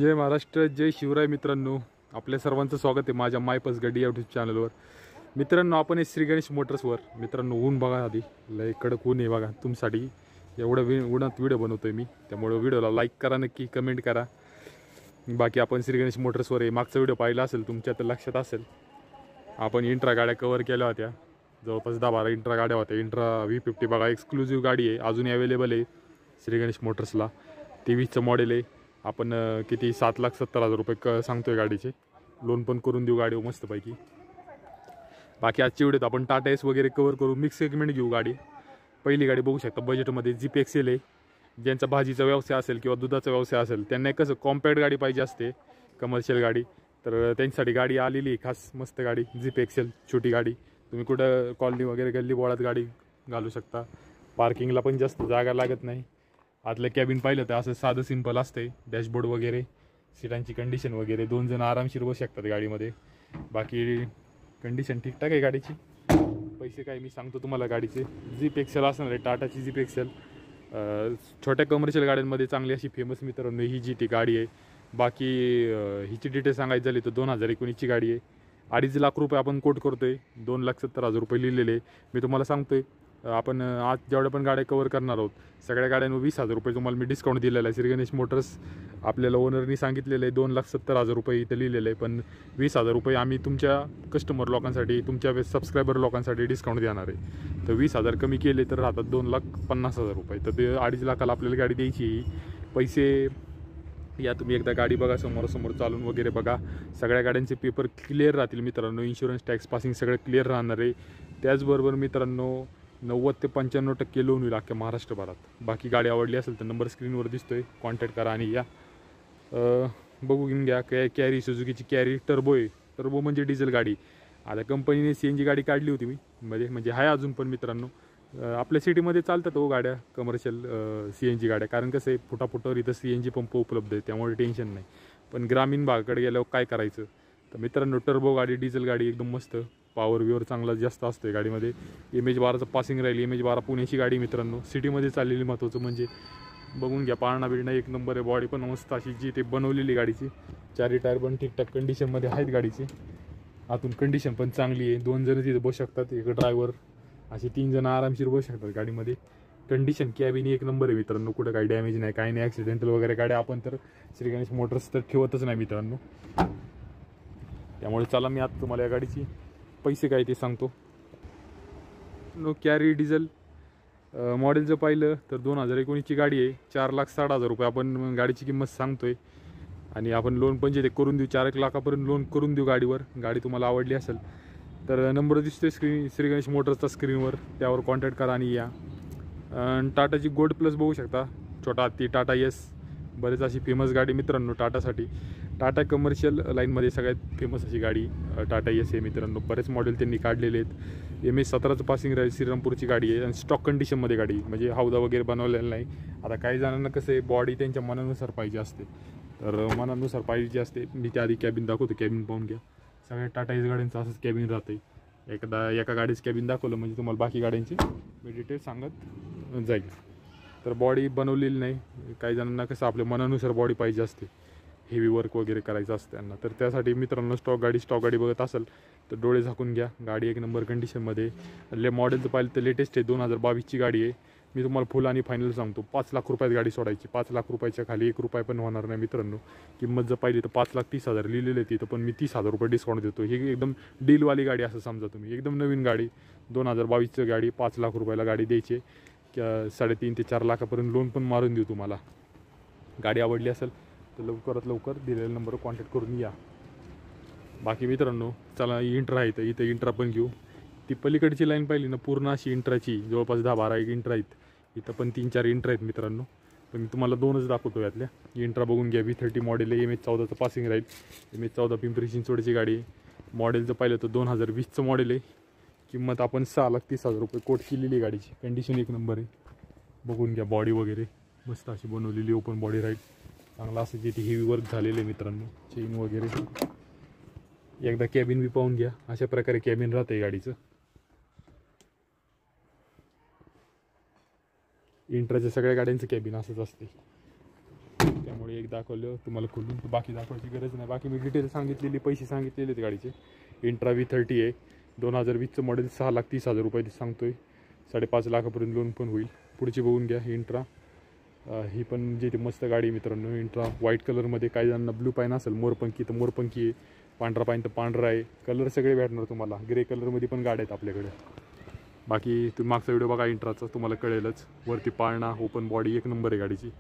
जय महाराष्ट्र, जय शिवराय. मित्रांनो, आपल्या सर्वांचं स्वागत आहे माझ्या मायपस गडी यूट्यूब चॅनलवर. मित्रांनो, आपण हे श्री गणेश मोटर्सवर. मित्रांनो, ऊन बघा, आधी लय कडक ऊन आहे बघा तुमच्यासाठी. एवढं उन्हात व्हिडिओ बनवतोय मी, त्यामुळे व्हिडिओला लाईक करा, नक्की कमेंट करा. बाकी आपण श्री गणेश मोटर्सवर आहे. मागचा व्हिडिओ पाहिला असेल तुमच्या तर लक्षात असेल, आपण इंट्रा गाड्या कव्हर केल्या होत्या. जवळपास 10-12 इंट्रा गाड्या होत्या. इंट्रा V50 बघा, एक्सक्लुझिव्ह गाडी आहे, अजून अवेलेबल आहे श्री गणेश मोटर्सला. 23चं मॉडेल आहे. आपण किती 7,70,000 रुपये सांगतोय गाडीचे. लोन पण करून देऊ गाडी मस्तपैकी. बाकी आजची व्हिडिओत आपण टाटा एस वगैरे कवर करू, मिक्स सेगमेंट घेऊ गाडी. पहिली गाडी बघू शकता बजेटमध्ये, जीप एक्सेल आहे. ज्यांचा भाजीचा व्यवसाय असेल किंवा दुधाचा व्यवसाय असेल त्यांना कसं कॉम्पॅक्ट गाडी पाहिजे असते, कमर्शियल गाडी, तर त्यांच्यासाठी गाडी आलेली आहे खास. मस्त गाडी, जीप एक्सेल, छोटी गाडी. तुम्ही कुठं कॉलनी वगैरे गल्ली बोळात गाडी घालू शकता. पार्किंगला पण जास्त जागा लागत नाही. आतलं कॅबिन पाहिलं तर असं साधं सिंपल असते. डॅशबोर्ड वगैरे, सीटांची कंडिशन वगैरे, 2 जण आरामशीर बसू शकतात गाडीमध्ये. बाकी कंडिशन ठीकठाक आहे गाडीची. पैसे काय मी सांगतो तुम्हाला गाडीचे. जीप एक्सेल असणार आहे, टाटाची जीप एक्सेल. छोट्या कमर्शियल गाड्यांमध्ये चांगली अशी फेमस मित्रांनो ही जी ती गाडी आहे. बाकी हिची डिटेल सांगायची झाली तर 2019ची गाडी आहे. 2.5 लाख रुपये आपण कोट करतोय. 2,70,000 रुपये लिहिलेले. मी तुम्हाला सांगतोय, आपण आज जेवढ्या पण गाड्या कवर करणार आहोत सगळ्या गाड्यांवर 20,000 रुपये तुम्हाला मी डिस्काउंट दिलेला आहे. श्री गणेश मोटर्स आपल्याला ओनरनी सांगितलेलं आहे 2,70,000 रुपये इथं लिहिलेलं आहे, पण 20,000 रुपये आम्ही तुमच्या कस्टमर लोकांसाठी, तुमच्या सबस्क्रायबर लोकांसाठी डिस्काउंट देणार आहे. तर 20,000 कमी केले तर राहतात 2,50,000 रुपये. तर ते 2.5 लाखाला आपल्याला गाडी द्यायची. पैसे या तुम्ही एकदा गाडी बघा, समोरासमोर चालून वगैरे बघा. सगळ्या गाड्यांचे पेपर क्लिअर राहतील मित्रांनो. इन्शुरन्स, टॅक्स, पासिंग सगळं क्लिअर राहणार आहे. त्याचबरोबर मित्रांनो 90 ते 95% लोन होईल अख्ख्या महाराष्ट्रभरात. बाकी गाडी आवडली असेल तर नंबर स्क्रीनवर दिसतोय, कॉन्टॅक्ट करा आणि या. बघू घेऊन घ्या. कॅरी, सुझुकीची कॅरी टर्बो आहे. टर्बो म्हणजे डिझेल गाडी. आता कंपनीने CNG गाडी काढली होती मी म्हणजे आहे अजून पण मित्रांनो. आपल्या सिटीमध्ये चालतात हो गाड्या, कमर्शियल CNG गाड्या. कारण कसं आहे, फुटाफुटावर इथं CNG पंप उपलब्ध आहे, त्यामुळे टेन्शन नाही. पण ग्रामीण भागाकडे गेल्यावर काय करायचं. तर मित्रांनो टर्बो गाडी, डिझेल गाडी एकदम मस्त. पॉवर व्ह्यूवर चांगला जास्त असतो आहे गाडीमध्ये. MH-12चं पासिंग राहील. MH-12 पुण्याची गाडी मित्रांनो, सिटीमध्ये चाललेली. महत्त्वाचं म्हणजे बघून घ्या, पाळणा बिळणा एक नंबर आहे. बॉडी पण मस्त अशी जी ते बनवलेली गाडीची. 4 टायर पण ठीकठाक कंडिशनमध्ये आहेत गाडीची. आतून कंडिशन पण चांगली आहे. 2 जण तिथे बसू शकतात, एक ड्रायव्हर, असे 3 जण आरामशीर बसू शकतात गाडीमध्ये. कंडिशन कॅबिन एक नंबर आहे मित्रांनो. कुठं काही डॅमेज नाही, काही नाही. ॲक्सिडेंटल वगैरे गाड्या आपण तर श्री गणेश मोटर्स तर ठेवतच नाही मित्रांनो. त्यामुळे चला मी आता तुम्हाला या गाडीची पैसे काय ते सांगतो. कॅरी डिझेल मॉडेलचं पाहिलं तर 2019ची गाडी आहे. 4,60,000 रुपये आपण गाडीची किंमत सांगतोय. आणि आपण लोन पण जे ते करून देऊ, 4 लाखापर्यंत लोन करून देऊ गाडीवर. गाडी तुम्हाला आवडली असेल तर नंबर दिसतोय श्री गणेश मोटर्सचा स्क्रीनवर, त्यावर कॉन्टॅक्ट करा आणि या. टाटाची गोल्ड प्लस बघू शकता, छोटा हत्ती, टाटा एस. बरेच अशी फेमस गाडी मित्रांनो टाटासाठी. टाटा कमर्शियल लाईनमध्ये सगळ्यात फेमस अशी गाडी टाटा एस आहे मित्रांनो. बरेच मॉडेल त्यांनी काढलेले आहेत. MH-17चं पासिंग राहील. श्रीरामपूरची गाडी आहे आणि स्टॉक कंडिशनमध्ये गाडी, म्हणजे हौदा वगैरे बनवलेला नाही. आता काही जणांना कसं आहे, बॉडी त्यांच्या मनानुसार पाहिजे असते, तर मनानुसार पाहिजे असते. मी त्या आधी कॅबिन दाखवतो, कॅबिन पाहून घ्या. सगळ्या टाटा एस गाड्यांचं असंच कॅबिन राहतं. एका गाडीचं कॅबिन दाखवलं म्हणजे तुम्हाला बाकी गाड्यांची मी डिटेल सांगत जाईल. तर बॉडी बनवलेली नाही. काही जणांना कसं आपल्या मनानुसार बॉडी पाहिजे असते, हेवी वर्क वगैरे करायचं असतं त्यांना. तर त्यासाठी मित्रांनो स्टॉक गाडी बघत असेल तर डोळे झाकून घ्या. गाडी एक नंबर कंडिशनमध्ये. मॉडेलचं पाहिलं तर लेटेस्ट आहे, 2022ची गाडी आहे. मी तुम्हाला फुल आणि फायनल सांगतो, 5 लाख रुपयात गाडी सोडायची. 5 लाख रुपयाच्या खाली 1 रुपया पण होणार नाही मित्रांनो. किंमत जर पाहिली तर 5,30,000 लिहिलेली आहे तिथं, पण मी 30,000 रुपये डिस्काउंट देतो. ही एकदम डीलवाली गाडी असं समजा तुम्ही. एकदम नवीन गाडी, 2022ची गाडी, 5 लाख रुपयाला गाडी द्यायची. 3.5 ते 4 लाखापर्यंत लोन पण मारून देऊ तुम्हाला. गाडी आवडली असेल तर लवकरात लवकर दिलेल्या नंबरवर कॉन्टॅक्ट करून या. बाकी मित्रांनो चला, इंट्रा आहे तर इथं इंट्रा पण घेऊ. ती पलीकडची लाईन पाहिली ना पूर्ण अशी इंट्राची, जवळपास 10-12 इंट्रा आहेत. इथं पण 3-4 इंट्रा आहेत मित्रांनो. पण मी तुम्हाला 2च दाखवतो यातल्या. इंट्रा बघून घ्या. V30 मॉडेल आहे. MH-14चं पासिंग राहील. MH-14 पिंपरी चिंचवडची गाडी आहे. मॉडेलचं पाहिलं तर 2020चं मॉडेल आहे. किंमत आपण 6,30,000 रुपये कोट केलेली गाडीची. कंडिशन एक नंबर आहे. बघून घ्या. बॉडी वगैरे मस्त अशी बनवलेली, ओपन बॉडी राईट. चांगला असं जिथे हेवी वर्क झालेलं आहे मित्रांनो. चेन वगैरे एकदा कॅबिन बी पाहून घ्या. अशा प्रकारे कॅबिन राहतं आहे गाडीचं. इंट्राच्या सगळ्या गाड्यांचं कॅबिन असंच असते, त्यामुळे एक दाखवलं तुम्हाला खोलून, तर बाकी दाखवायची गरज नाही. बाकी मी डिटेल सांगितलेली, पैसे सांगितलेले आहेत गाडीचे. इंट्रा V30 आहे, 2020चं मॉडेल, 6,30,000 रुपये सांगतोय. 5.5 लाखापर्यंत लोन पण होईल. पुढची बघून घ्या इंट्रा. ही पण जे ते मस्त गाडी मित्रांनो, इंट्रा व्हाईट कलरमध्ये. काही जणांना ब्लू पाईन असेल, मोरपंखी तर मोरपंखी आहे, पांढरा पाईन तर पांढरा आहे. कलर सगळे भेटणार तुम्हाला. ग्रे कलरमध्ये पण गाड्या आहेत आपल्याकडे. बाकी तुम्ही मागचा व्हिडिओ बघा इंट्राचा, तुम्हाला कळेलच. वरती पाळणा, ओपन बॉडी, एक नंबर आहे गाडीची.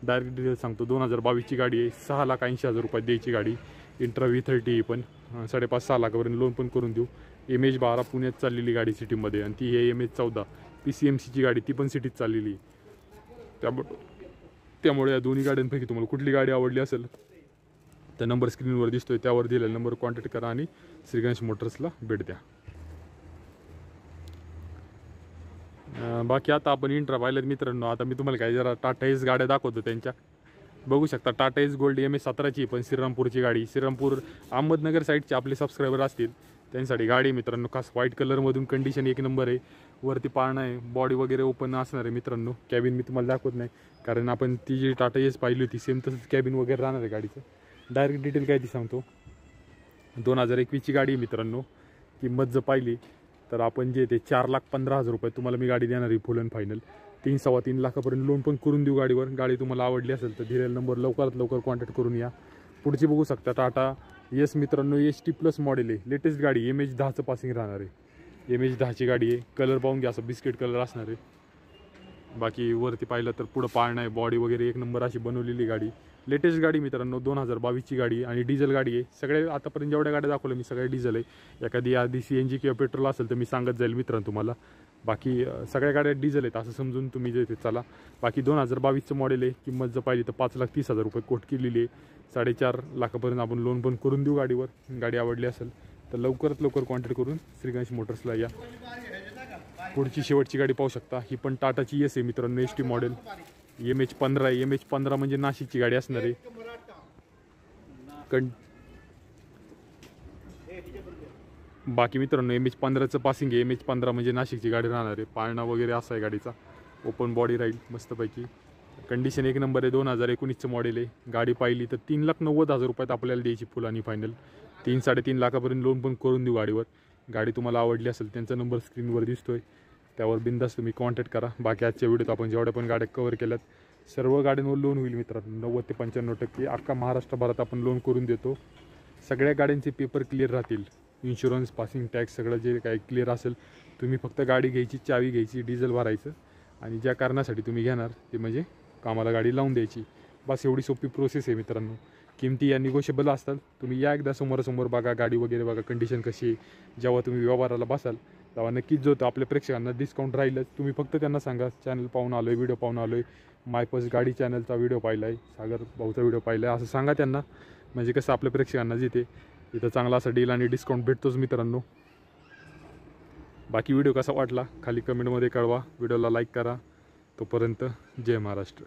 डायरेक्ट डिटेल सांगतो, 2022ची गाडी आहे. 6,80,000 रुपयात द्यायची गाडी. इंट्रा V30 पण 5.5-6 लाखापर्यंत लोन पण करून देऊ. MH12 पुण्यात चाललेली गाडी सिटीमध्ये, आणि ती आहे MH14 PCMCची गाडी, ती पण सिटीत चाललेली. त्यामुळे या दोन्ही गाड्यांपैकी तुम्हाला कुठली गाडी आवडली असेल तर नंबर स्क्रीनवर दिसतोय, त्यावर दिलेल्या नंबर कॉन्टॅक्ट करा आणि श्री गणेश मोटर्सला भेट द्या. बाकी आता आपण इंट्रा पाहिलेत मित्रांनो. आता मी तुम्हाला काय जरा टाटा एस गाड्या दाखवतो त्यांच्या. बघू शकता टाटा एस गोल्ड MH17ची पण श्रीरामपूरची गाडी. श्रीरामपूर अहमदनगर साईडचे आपले सबस्क्रायबर असतील त्यांच्यासाठी गाडी मित्रांनो. खास व्हाईट कलरमधून, कंडिशन एक नंबर आहे. वरती पाळणा आहे, बॉडी वगैरे ओपन असणार आहे मित्रांनो. कॅबिन मी तुम्हाला दाखवत नाही, कारण आपण ती जी टाटा एस पाहिली होती सेम तसंच कॅबिन वगैरे राहणार आहे गाडीचं. डायरेक्ट डिटेल काय ती सांगतो. 2021ची गाडी आहे मित्रांनो. किंमत जर पाहिली तर आपण जे ते 4,15,000 रुपये तुम्हाला मी गाडी देणार आहे फुल अँड फायनल. 3-3.25 लाखापर्यंत लोन पण करून देऊ गाडीवर. गाडी तुम्हाला आवडली असेल तर दिलेला नंबर लवकरात लवकर कॉन्टॅक्ट करून या. पुढची बघू शकता टाटा एस मित्रांनो. ST+ मॉडेल आहे, लेटेस्ट गाडी. MH10चं पासिंग राहणार आहे. MH10ची गाडी आहे. कलर पाहून घ्या, असं बिस्किट कलर असणार आहे. बाकी वरती पाहिलं तर पुढं पाळणं आहे, बॉडी वगैरे एक नंबर अशी बनवलेली गाडी. लेटेस्ट गाडी मित्रांनो, 2022ची गाडी आणि डिझेल गाडी आहे. सगळे आतापर्यंत जेवढ्या गाड्या दाखवल्या मी सगळ्या डिझेल आहे. एखादी आधी CNG किंवा पेट्रोल असेल तर मी सांगत जाईल मित्रांनो तुम्हाला. बाकी सगळ्या गाड्या डिझेल आहेत असं समजून तुम्ही जे ते चला. बाकी 2022चं मॉडेल आहे. किंमत जर पाहिली तर 5,30,000 रुपये कोट केलेली आहे. 4.5 लाखापर्यंत आपण लोन पण करून देऊ गाडीवर. गाडी आवडली असेल तर लवकरात लवकर कॉन्टॅक्ट करून श्री गणेश मोटर्सला या. पुढची शेवटची गाडी पाहू शकता. ही पण टाटाची एस आहे मित्रांनो, ST मॉडेल. MH15 आहे. MH15 म्हणजे नाशिकची गाडी असणार आहे. बाकी मित्रांनो MH15चं पासिंग आहे. MH15 म्हणजे नाशिकची गाडी राहणार आहे. पाळणा वगैरे असा आहे गाडीचा. ओपन बॉडी राहील मस्तपैकी. कंडिशन एक नंबर आहे. 2019चं मॉडेल आहे. गाडी पाहिली तर 3,90,000 रुपयात आपल्याला द्यायची फुल आणि फायनल. 3-3.5 लाखापर्यंत लोन पण करून देऊ गाडीवर. गाडी तुम्हाला आवडली असेल त्यांचा नंबर स्क्रीनवर दिसतोय, त्यावर बिंदास तुम्ही कॉन्टॅक्ट करा. बाकी आजच्या व्हिडिओत आपण जेवढ्या पण गाड्या कव्हर केल्यात सर्व गाड्यांवर लोन होईल मित्रांनो. 90 ते 95% अख्खा महाराष्ट्रभरात आपण लोन करून देतो. सगळ्या गाड्यांचे पेपर क्लिअर राहतील. इन्शुरन्स, पासिंग, टॅक्स सगळं जे काही क्लिअर असेल. तुम्ही फक्त गाडी घ्यायची, चावी घ्यायची, डिझेल भरायचं आणि ज्या कारणासाठी तुम्ही घेणार ते म्हणजे कामाला गाडी लावून द्यायची. बस एवढी सोपी प्रोसेस आहे मित्रांनो. किमती या निगोशिएबल असतात. तुम्ही या एकदा समोरासमोर बघा, गाडी वगैरे बघा, कंडिशन कशी आहे. जेव्हा तुम्ही व्यवहाराला बसाल तेव्हा नक्कीच जो होतं आपल्या प्रेक्षकांना डिस्काउंट राहीलच. तुम्ही फक्त त्यांना सांगा चॅनल पाहून आलो आहे, व्हिडिओ पाहून आलो आहे, मायपस गाडी चॅनलचा व्हिडिओ पाहिला आहे, सागर भाऊचा व्हिडिओ पाहिला आहे, असं सांगा त्यांना. म्हणजे कसं आपल्या प्रेक्षकांना जिथे इथं चांगला असा डील आणि डिस्काउंट भेटतोच मित्रांनो. बाकी व्हिडिओ कसा वाटला खाली कमेंटमध्ये कळवा. व्हिडिओला लाईक करा. तोपर्यंत जय महाराष्ट्र.